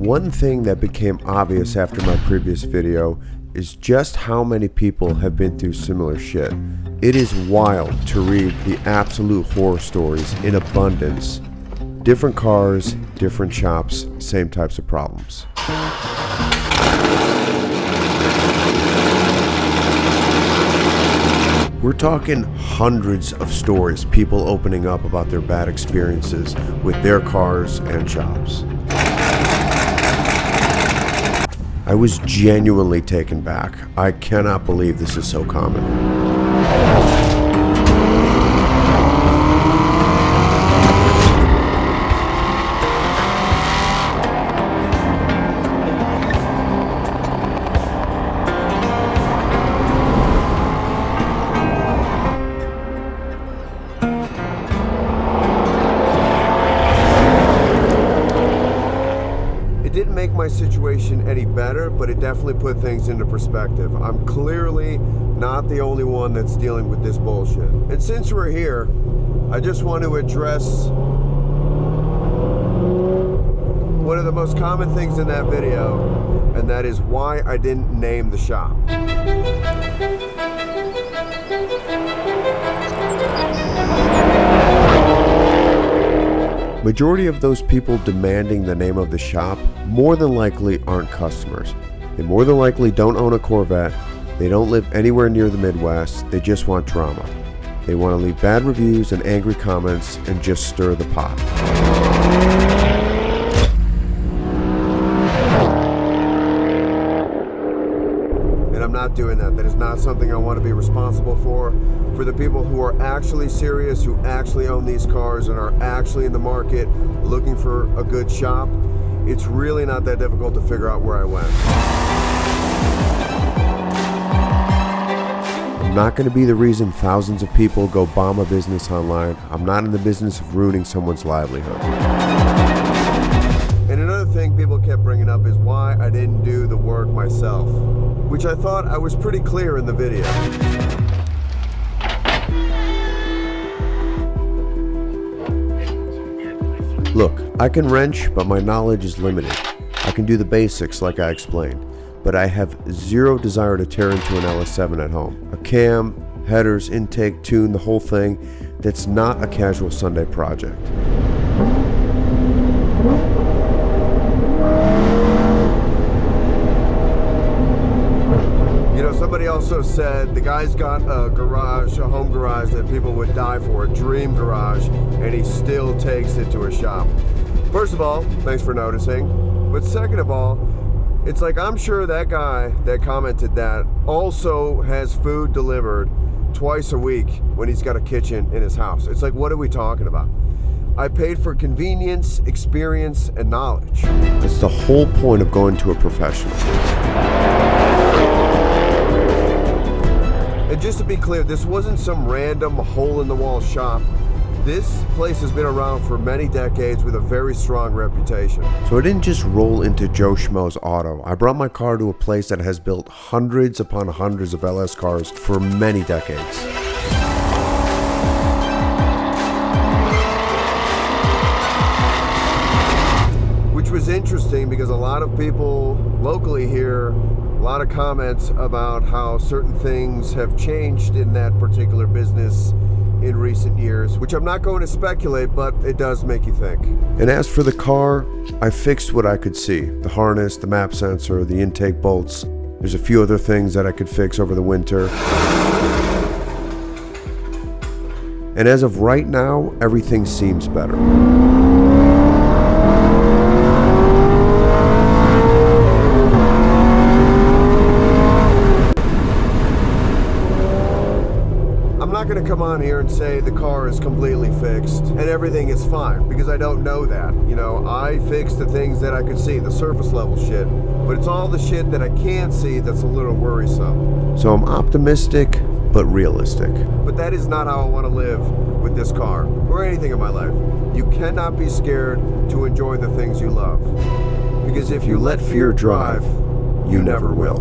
One thing that became obvious after my previous video is just how many people have been through similar shit. It is wild to read the absolute horror stories in abundance. Different cars, different shops, same types of problems. We're talking hundreds of stories, people opening up about their bad experiences with their cars and shops. I was genuinely taken back. I cannot believe this is so common. Didn't make my situation any better, but it definitely put things into perspective. I'm clearly not the only one that's dealing with this bullshit. And since we're here, I just want to address one of the most common things in that video, and that is why I didn't name the shop. Majority of those people demanding the name of the shop more than likely aren't customers. They more than likely don't own a Corvette, they don't live anywhere near the Midwest, they just want drama. They want to leave bad reviews and angry comments and just stir the pot. And I'm not doing that. That is not something I want to be responsible for. For the people who are actually serious, who actually own these cars and are actually in the market looking for a good shop, it's really not that difficult to figure out where I went. I'm not going to be the reason thousands of people go bomb a business online. I'm not in the business of ruining someone's livelihood. And another thing people kept bringing up is why I didn't do the work myself, which I thought I was pretty clear in the video. Look, I can wrench, but my knowledge is limited. I can do the basics like I explained, but I have zero desire to tear into an LS7 at home. A cam, headers, intake, tune, the whole thing, that's not a casual Sunday project. Somebody also said the guy's got a garage, a home garage that people would die for, a dream garage, and he still takes it to a shop. First of all, thanks for noticing. But second of all, it's like I'm sure that guy that commented that also has food delivered twice a week when he's got a kitchen in his house. It's like, what are we talking about? I paid for convenience, experience, and knowledge. That's the whole point of going to a professional. And just to be clear, this wasn't some random hole-in-the-wall shop. This place has been around for many decades with a very strong reputation. So I didn't just roll into Joe Schmo's auto. I brought my car to a place that has built hundreds upon hundreds of LS cars for many decades. Which was interesting because a lot of people locally here, a lot of comments about how certain things have changed in that particular business in recent years, which I'm not going to speculate, but it does make you think. And as for the car, I fixed what I could see. The harness, the map sensor, the intake bolts. There's a few other things that I could fix over the winter. And as of right now, everything seems better. I'm not going to come on here and say the car is completely fixed and everything is fine, because I don't know that. You know, I fixed the things that I could see, the surface level shit, but it's all the shit that I can't see that's a little worrisome. So I'm optimistic, but realistic. But that is not how I want to live with this car, or anything in my life. You cannot be scared to enjoy the things you love, because if you let fear drive, you never will.